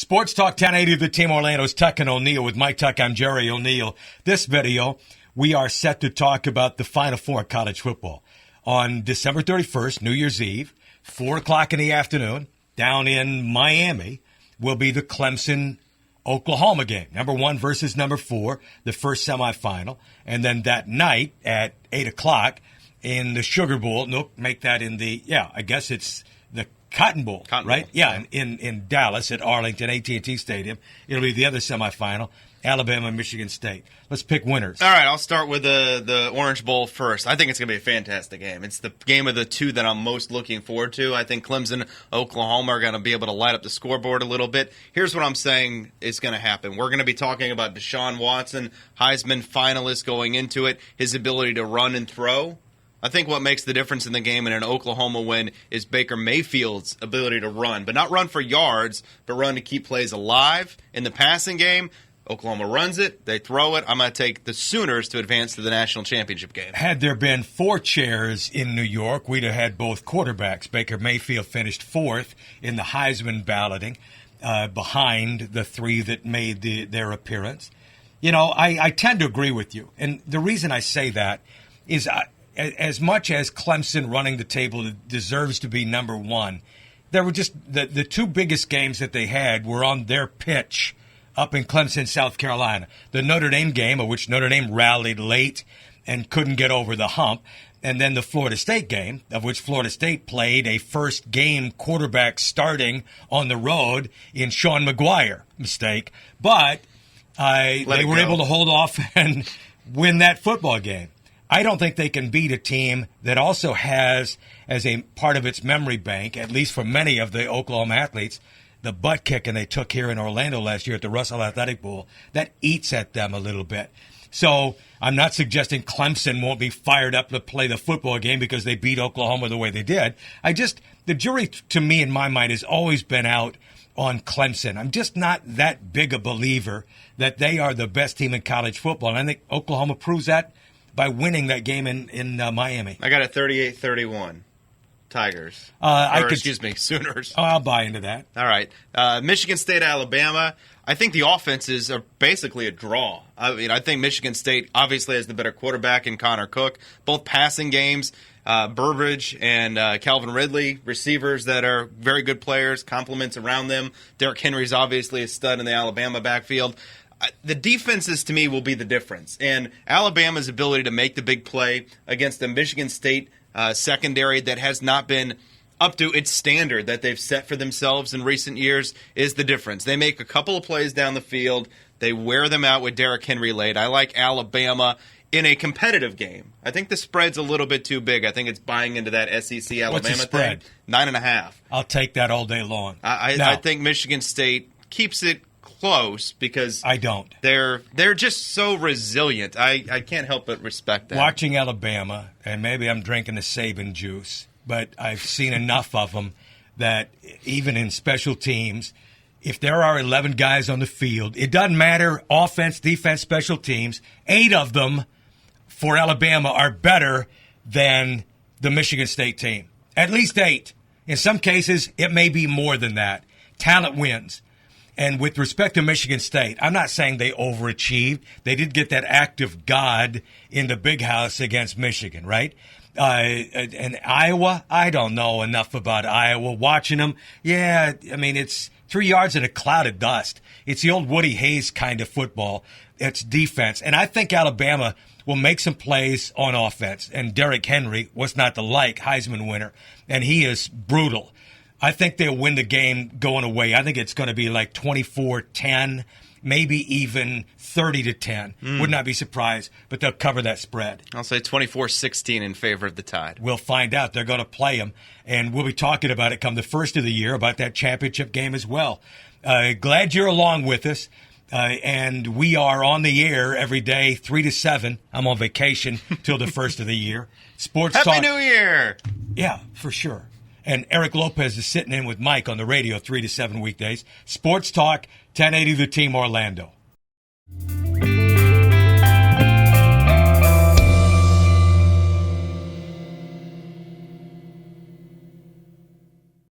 Sports Talk 1080 of the Team Orlando's Tuck and O'Neill with Mike Tuck. I'm Jerry O'Neill. This video, we are set to talk about the Final Four of college football. On December 31st, New Year's Eve, 4 o'clock in the afternoon, down in Miami, will be the Clemson-Oklahoma game. Number 1 versus number 4, the first semifinal. And then that night at 8 o'clock in the Sugar Bowl, no, make that in the, I guess it's the Cotton Bowl, right? Bowl. Yeah, in Dallas at Arlington, AT&T Stadium. It'll be the other semifinal, Alabama and Michigan State. Let's pick winners. All right, I'll start with the Orange Bowl first. I think it's going to be a fantastic game. It's the game of the two that I'm most looking forward to. I think Clemson, Oklahoma are going to be able to light up the scoreboard a little bit. Here's what I'm saying is going to happen. We're going to be talking about Deshaun Watson, Heisman finalist going into it, his ability to run and throw. I think what makes the difference in the game in an Oklahoma win is Baker Mayfield's ability to run, but not run for yards, but run to keep plays alive. In the passing game, Oklahoma runs it, they throw it. I'm going to take the Sooners to advance to the national championship game. Had there been 4 chairs in New York, we'd have had both quarterbacks. Baker Mayfield finished 4th in the Heisman balloting behind the 3 that made their appearance. You know, I tend to agree with you. And the reason I say that is as much as Clemson running the table deserves to be number 1, there were just the 2 biggest games that they had were on their pitch up in Clemson, South Carolina. The Notre Dame game, of which Notre Dame rallied late and couldn't get over the hump, and then the Florida State game, of which Florida State played a first game quarterback starting on the road in Sean McGuire. Mistake. But they were able to hold off and win that football game. I don't think they can beat a team that also has, as a part of its memory bank, at least for many of the Oklahoma athletes, the butt kicking they took here in Orlando last year at the Russell Athletic Bowl. That eats at them a little bit. So I'm not suggesting Clemson won't be fired up to play the football game because they beat Oklahoma the way they did. The jury, to me, in my mind, has always been out on Clemson. I'm just not that big a believer that they are the best team in college football. And I think Oklahoma proves that by winning that game in Miami. I got a 38-31. Tigers. Sooners. Oh, I'll buy into that. All right. Michigan State, Alabama. I think the offenses are basically a draw. I mean, I think Michigan State obviously has the better quarterback in Connor Cook. Both passing games, Burbridge and Calvin Ridley, receivers that are very good players, compliments around them. Derrick Henry's obviously a stud in the Alabama backfield. The defenses, to me, will be the difference. And Alabama's ability to make the big play against the Michigan State secondary that has not been up to its standard that they've set for themselves in recent years is the difference. They make a couple of plays down the field. They wear them out with Derrick Henry late. I like Alabama in a competitive game. I think the spread's a little bit too big. I think it's buying into that SEC Alabama What's the spread? thing. 9.5. I'll take that all day long. I think Michigan State keeps it close because I don't. They're just so resilient. I can't help but respect that. Watching Alabama, and maybe I'm drinking the Saban juice, but I've seen enough of them that even in special teams, if there are 11 guys on the field, it doesn't matter offense, defense, special teams, 8 of them for Alabama are better than the Michigan State team. At least 8. In some cases, it may be more than that. Talent wins. And with respect to Michigan State, I'm not saying they overachieved. They did get that act of God in the big house against Michigan, right? And Iowa, I don't know enough about Iowa. Watching them, it's 3 yards in a cloud of dust. It's the old Woody Hayes kind of football. It's defense. And I think Alabama will make some plays on offense. And Derrick Henry was not the Heisman winner, and he is brutal. I think they'll win the game going away. I think it's going to be like 24-10, maybe even 30-10. Would not be surprised, but they'll cover that spread. I'll say 24-16 in favor of the Tide. We'll find out. They're going to play them, and we'll be talking about it come the first of the year, about that championship game as well. Glad you're along with us, and we are on the air every day, 3 to 7. I'm on vacation till the first of the year. Sports Happy Talk. New Year! Yeah, for sure. And Eric Lopez is sitting in with Mike on the radio 3 to 7 weekdays. Sports Talk, 1080 The Team Orlando.